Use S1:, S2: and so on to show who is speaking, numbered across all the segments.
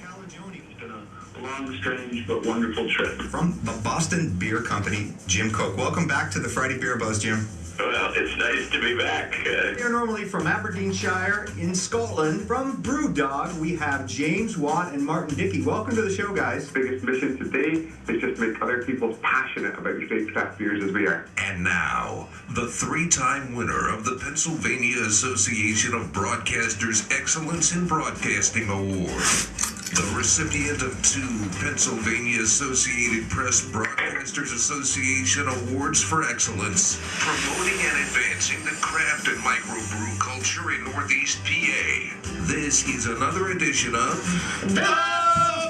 S1: It's been a long, strange, but wonderful trip.
S2: From the Boston Beer Company, Jim Cook. Welcome back to the Friday Beer Buzz, Jim.
S1: Well, it's nice to be back.
S3: We are normally from Aberdeenshire in Scotland. From Brewdog, we have James Watt and Martin Dickey. Welcome to the show, guys.
S4: Biggest mission today is just to make other people passionate about great craft beers as we are.
S5: And now, the three-time winner of the Pennsylvania Association of Broadcasters Excellence in Broadcasting Award, the recipient of 2 Pennsylvania Associated Press Broadcasters Association Awards for Excellence, promoting and advancing the craft and microbrew culture in Northeast PA. This is another edition of the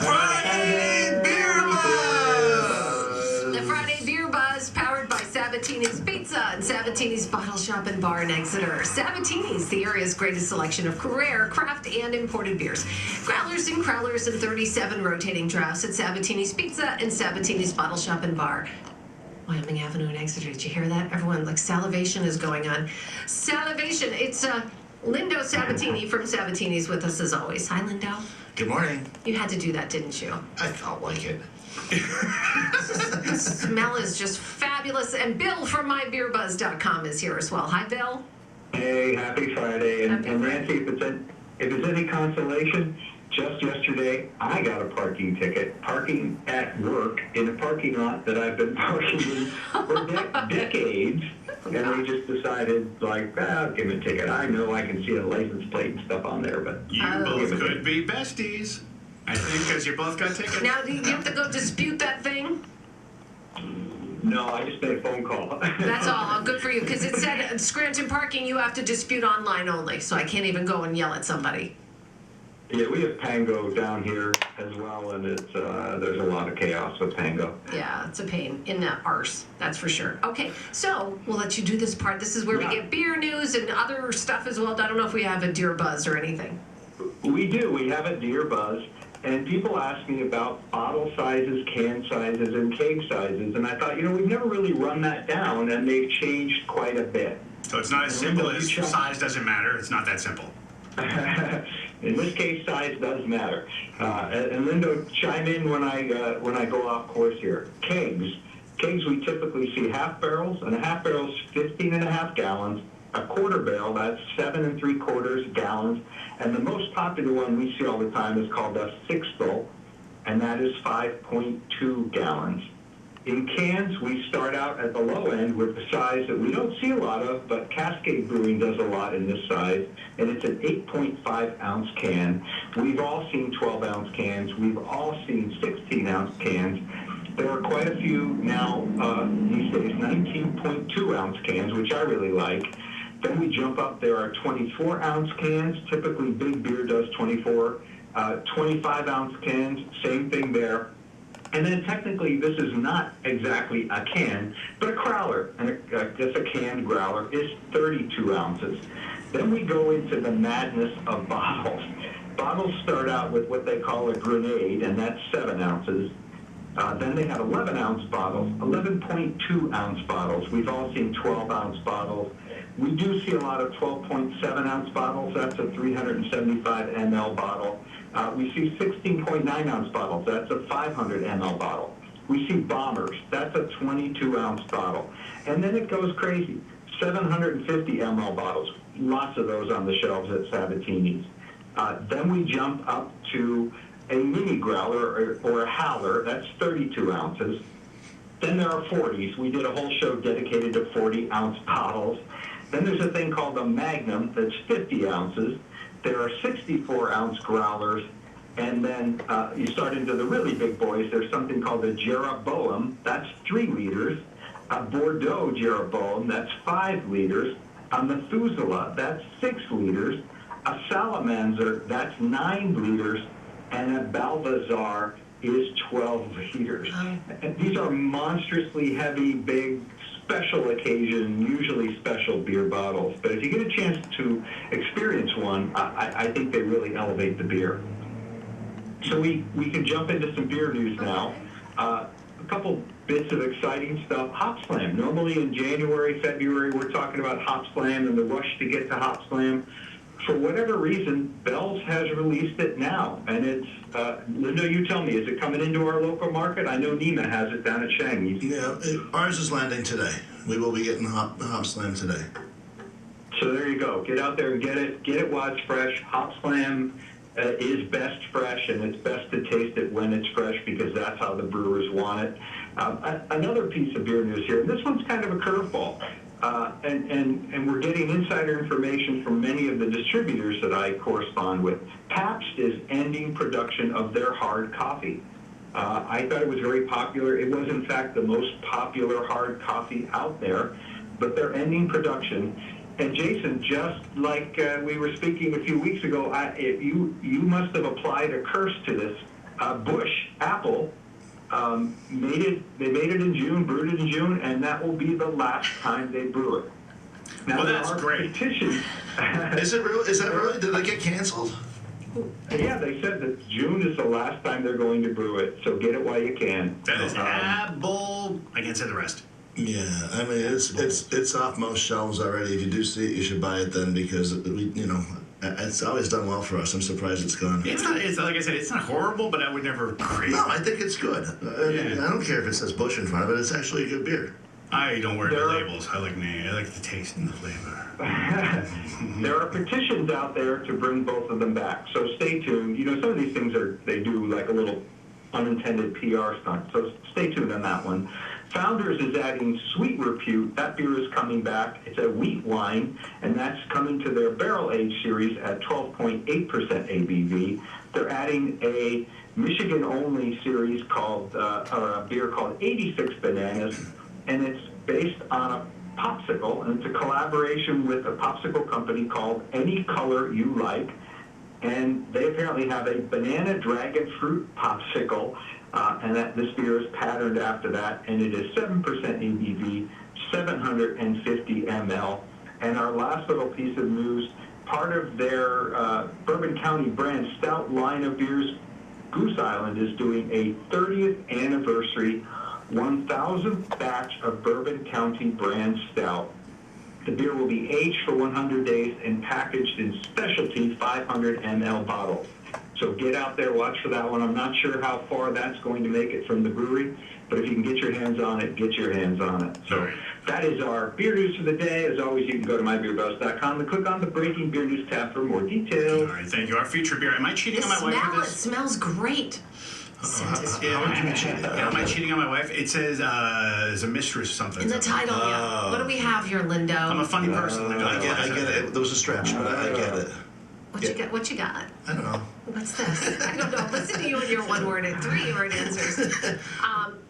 S5: Friday Beer Buzz!
S6: The Friday Beer Buzz, powered by Sabatini's Pizza and Sabatini's Bottle Shop and Bar in Exeter. Sabatini's, the area's greatest selection of rare, craft, and imported beers. Growlers and crowlers and 37 rotating drafts at Sabatini's Pizza and Sabatini's Bottle Shop and Bar. Wyoming Avenue in Exeter. Did you hear that? Everyone, like, salivation is going on. Salivation. It's Lindo Sabatini from Sabatini's with us as always. Hi, Lindo.
S7: Good morning.
S6: You had to do that, didn't you?
S7: I felt like it.
S6: The smell is just fabulous. And Bill from mybeerbuzz.com is here as well. Hi, Bill.
S4: Hey, happy Friday. And
S6: Happy Friday.
S4: Nancy, if it's any consolation, just yesterday I got a parking ticket, parking at work in a parking lot that I've been parking in for decades. And they just decided, like, give me a ticket. I know I can see a license plate and stuff on there, but
S8: You both could be besties, I think, because you both got tickets.
S6: Now, do you have to go dispute that thing?
S4: no, I just made a phone call.
S6: That's all. Good for you, because it said Scranton parking, you have to dispute online only, so I can't even go and yell at somebody.
S4: Yeah, we have Pango down here as well, and it's there's a lot of chaos with Pango.
S6: Yeah, it's a pain in the arse, that's for sure. Okay, so we'll let you do this part. This is where we get beer news and other stuff as well. I don't know if we have a Deer Buzz or anything.
S4: We do. We have a Deer Buzz, and people ask me about bottle sizes, can sizes, and keg sizes, and I thought, we've never really run that down, and they've changed quite a bit.
S8: So it's not as simple as size doesn't matter. It's not that simple.
S4: In this case, size does matter. And Lindo, chime in when I go off course here. Kegs, we typically see half barrels, and a half barrel is 15.5 gallons. A quarter barrel, that's 7 3/4 gallons. And the most popular one we see all the time is called a sixthel, and that is 5.2 gallons. In cans, we start out at the low end with the size that we don't see a lot of, but Cascade Brewing does a lot in this size, and it's an 8.5-ounce can. We've all seen 12-ounce cans. We've all seen 16-ounce cans. There are quite a few now these days, 19.2-ounce cans, which I really like. Then we jump up. There are 24-ounce cans. Typically, Big Beer does 24. 25-ounce cans, same thing there. And then technically, this is not exactly a can, but a crowler, and just a canned growler, is 32 ounces. Then we go into the madness of bottles. Bottles start out with what they call a grenade, and that's 7 ounces. Then they have 11-ounce bottles, 11.2-ounce bottles. We've all seen 12-ounce bottles. We do see a lot of 12.7-ounce bottles. That's a 375 ml bottle. We see 16.9-ounce bottles. That's a 500 ml bottle. We see bombers. That's a 22-ounce bottle. And then it goes crazy. 750 ml bottles. Lots of those on the shelves at Sabatini's. Then we jump up to a mini growler or a howler. That's 32 ounces. Then there are 40s. We did a whole show dedicated to 40-ounce bottles. Then there's a thing called a Magnum that's 50 ounces. There are 64-ounce growlers. And then you start into the really big boys. There's something called a Jeroboam. That's 3 liters. A Bordeaux Jeroboam. That's 5 liters. A Methuselah. That's 6 liters. A Salamander. That's 9 liters. And a Balthazar is 12 liters. And these are monstrously heavy, big, special occasion, usually special beer bottles. But if you get a chance to experience one, I think they really elevate the beer. So we can jump into some beer news now. A couple bits of exciting stuff. Hop Slam. Normally in January, February, we're talking about Hop Slam and the rush to get to Hop Slam. for whatever reason, Bell's has released it now, and it's, Linda, you tell me, is it coming into our local market? I know Nima has it down at Shang's.
S7: Yeah, ours is landing today. We will be getting Hop Slam today.
S4: So there you go. Get out there and get it while it's fresh. Hop Slam is best fresh, and it's best to taste it when it's fresh because that's how the brewers want it. Another piece of beer news here, and this one's kind of a curveball. And we're getting insider information from many of the distributors that I correspond with. Pabst is ending production of their hard coffee. I thought it was very popular. It was, in fact, the most popular hard coffee out there, but they're ending production. And Jason, just like we were speaking a few weeks ago, you must have applied a curse to this. Busch, Apple, they made it in June, brewed it in June, and that will be the last time they brew it. Now,
S8: Well, that's
S4: there are
S8: great.
S4: petitions.
S7: Is it real? Is that really? Did it get canceled?
S4: Yeah, they said that June is the last time they're going to brew it, so get it while you can.
S8: That is Apple. I can't say the rest.
S7: Yeah, I mean it's off most shelves already. If you do see it, you should buy it then because it's always done well for us. I'm surprised it's gone.
S8: It's not. It's like I said. It's not horrible, but I would never crave.
S7: No, I think it's good.
S8: Yeah.
S7: I don't care if it says Busch in front of it. It's actually a good beer.
S8: I don't wear the labels. I like the taste and the flavor.
S4: There are petitions out there to bring both of them back, so stay tuned. Some of these things they do like a little unintended PR stunt, so stay tuned on that one. Founders is adding Sweet Repute. That beer is coming back. It's a wheat wine, and that's coming to their barrel age series at 12.8% ABV. They're adding a Michigan-only series or a beer called 86 Bananas, and it's based on a popsicle, and it's a collaboration with a popsicle company called Any Color You Like, and they apparently have a banana dragon fruit popsicle, and this beer is patterned after that, and it is 7% ABV, 750 ml. And our last little piece of news, part of their Bourbon County brand stout line of beers, Goose Island is doing a 30th anniversary 1,000th batch of Bourbon County brand stout. The beer will be aged for 100 days and packaged in specialty 500 ml bottles. So get out there, watch for that one. I'm not sure how far that's going to make it from the brewery, but if you can get your hands on it, get your hands on it. So that is our beer news for the day. As always, you can go to mybeerbuzz.com and click on the Breaking Beer News tab for more details.
S8: All right, thank you. Our featured beer. Am I cheating on my wife with
S6: It
S8: this?
S6: smells great.
S8: Am I cheating on my wife? It says it's a Mistress something.
S6: In the title, yeah. What do we have here, Lindo?
S8: I'm a funny person.
S7: I get it. There was a stretch, but I get it.
S6: What you got?
S7: I don't know.
S6: What's this? I don't know. Listen to you and your one-word and three-word answers.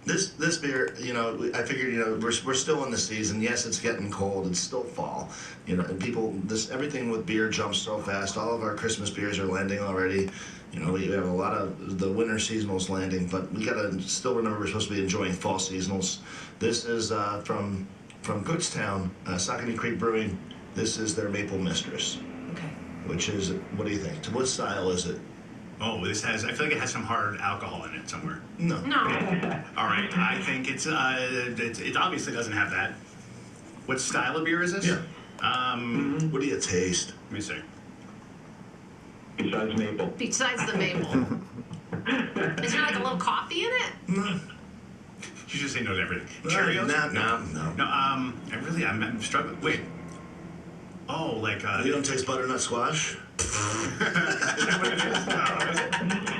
S7: This beer, I figured, we're still in the season. Yes, it's getting cold. It's still fall. And everything with beer jumps so fast. All of our Christmas beers are landing already. We have a lot of the winter seasonals landing, but we gotta still remember we're supposed to be enjoying fall seasonals. This is from Kutztown, Saucony Creek Brewing. This is their Maple Mistress.
S6: Okay.
S7: Which is, what do you think? What style is it?
S8: Oh, I feel like it has some hard alcohol in it somewhere.
S6: No.
S8: All right, I think it obviously doesn't have that. What style of beer is this?
S7: Yeah. What do you taste?
S8: Let me see.
S4: Besides maple.
S6: Besides the maple. Is there like a little coffee in it?
S7: No.
S8: You just say no to everything. Cheerios?
S7: No.
S8: I'm struggling. Wait. Oh, like
S7: You don't taste butternut squash?
S8: Is that what it is? No, is it?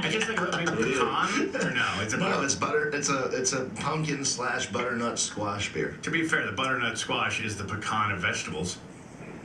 S8: I guess like maybe pecan? Or no? It's a
S7: No, it's butter. It's a pumpkin / butternut squash beer.
S8: To be fair, the butternut squash is the pecan of vegetables.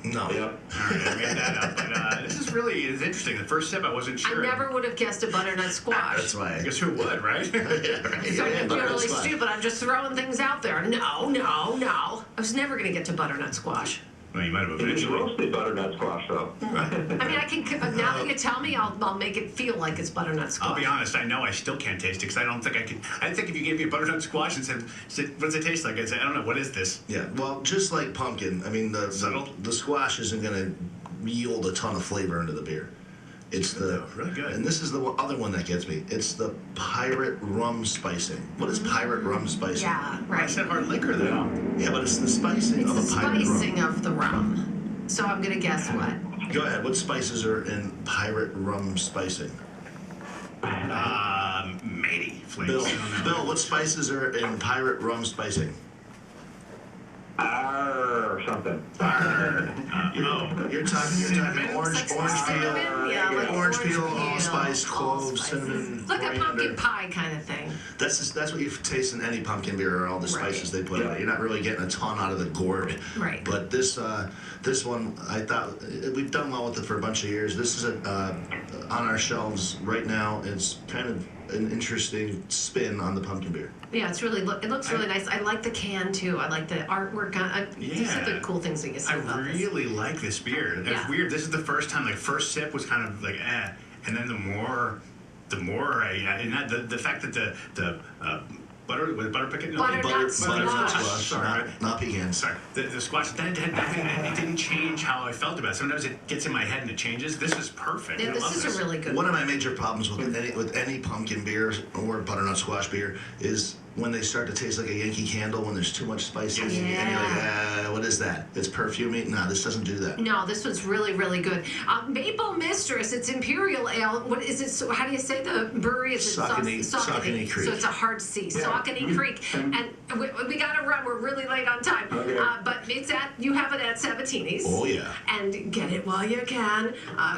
S7: No.
S4: Yep.
S8: All right, I made that up. But this is interesting. The first sip, I wasn't sure.
S6: I never would have guessed a butternut squash.
S7: That's why.
S8: I guess who would, right?
S7: Yeah, right.
S6: So
S7: Yeah,
S6: you're
S7: butternut
S6: really
S7: squash.
S6: stupid. I'm just throwing things out there. No. I was never going to get to butternut squash.
S8: Well, you might have
S4: It is
S8: eventually.
S4: roasted butternut squash, though.
S6: I mean, I can. Now that you tell me, I'll make it feel like it's butternut squash.
S8: I'll be honest. I know I still can't taste it because I don't think I can. I think if you gave me a butternut squash and said, "What does it taste like?" I'd say, "I don't know. What is this?"
S7: Yeah, well, just like pumpkin, I mean,
S8: Subtle?
S7: the squash isn't going to yield a ton of flavor into the beer. It's
S8: really good.
S7: And this is the other one that gets me. It's the pirate rum spicing. What is pirate rum spicing?
S6: Yeah,
S8: I
S6: right.
S8: said hard liquor though.
S7: Yeah, but it's the spicing
S6: It's
S7: of
S6: the
S7: a pirate
S6: spicing
S7: rum.
S6: of the rum. So I'm going to guess what?
S7: Go ahead. What spices are in pirate rum spicing?
S8: Matey flakes.
S7: Bill,
S8: I don't know.
S7: Bill, what spices are in pirate rum spicing?
S4: Something.
S7: You're talking
S8: Cinnamon?
S7: orange
S6: Like some
S7: peel,
S6: cinnamon, yeah, like
S7: orange peel,
S6: peel,
S7: allspice, cloves,
S6: allspices.
S7: cinnamon,
S6: Like a
S7: coriander.
S6: pumpkin pie kind of thing.
S7: That's what you taste in any pumpkin beer, are all the spices
S6: Right.
S7: they put in it. You're not really getting a ton out of the gourd.
S6: Right.
S7: But this one, I thought we've done well with it for a bunch of years. This is on our shelves right now. It's kind of an interesting spin on the pumpkin beer.
S6: Yeah, it looks really nice. I like the can too. I like the artwork on. These are the
S8: Yeah.
S6: cool things that you see
S8: I
S6: about this.
S8: really like this beer. It's
S6: Yeah.
S8: weird. This is the first time, like, first sip was kind of like, and then the more the fact that the butter picket, no,
S6: Butternut
S7: Butternut
S6: squash.
S7: squash,
S8: Sorry.
S7: not pecans.
S8: Sorry, the squash. That had nothing. It didn't change how I felt about it. Sometimes it gets in my head and it changes. This is perfect.
S6: Yeah,
S8: I
S6: this
S8: love
S6: is a really good
S7: One of my major problems with any pumpkin beer or butternut squash beer is when they start to taste like a Yankee Candle when there's too much spices and you're like, what is that? It's perfumey? No, this doesn't do that.
S6: No, this one's really, really good. Maple Mistress, it's Imperial Ale. What is it? So how do you say the brewery? Is it
S7: Saucony Creek.
S6: So it's a hard C. Saucony Creek. And we got to run. We're really late on time.
S4: Okay.
S6: But you have it at Sabatini's.
S7: Oh, yeah.
S6: And get it while you can.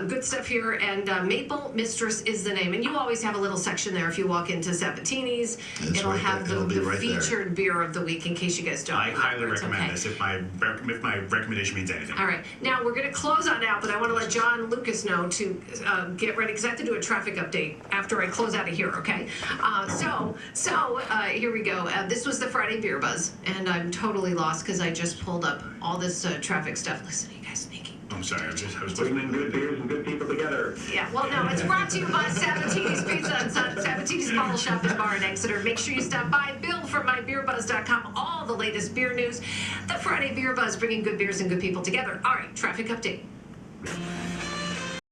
S6: Good stuff here. And Maple Mistress is the name. And you always have a little section there if you walk into Sabatini's.
S7: It's
S6: It'll
S7: right
S6: have
S7: there. It'll be
S6: the
S7: right there.
S6: featured beer of the week in case you guys don't
S8: I
S6: remember.
S8: highly
S6: It's
S8: recommend
S6: okay.
S8: this if my recommendation means anything.
S6: All right, now we're going to close on out, but I want to let John Lucas know to get ready because I have to do a traffic update after I close out of here. Okay, so here we go. This was the Friday Beer Buzz, and I'm totally lost because I just pulled up all this traffic stuff. Listen, you guys sneaky.
S8: I'm sorry. I was
S4: Bringing good beers and good people together.
S6: Yeah, well, no, it's brought to you by Sabatini's Pizza and Sabatini's Bottle Shop and Bar in Exeter. Make sure you stop by. Bill from mybeerbuzz.com. All the latest beer news. The Friday Beer Buzz, bringing good beers and good people together. All right, traffic update.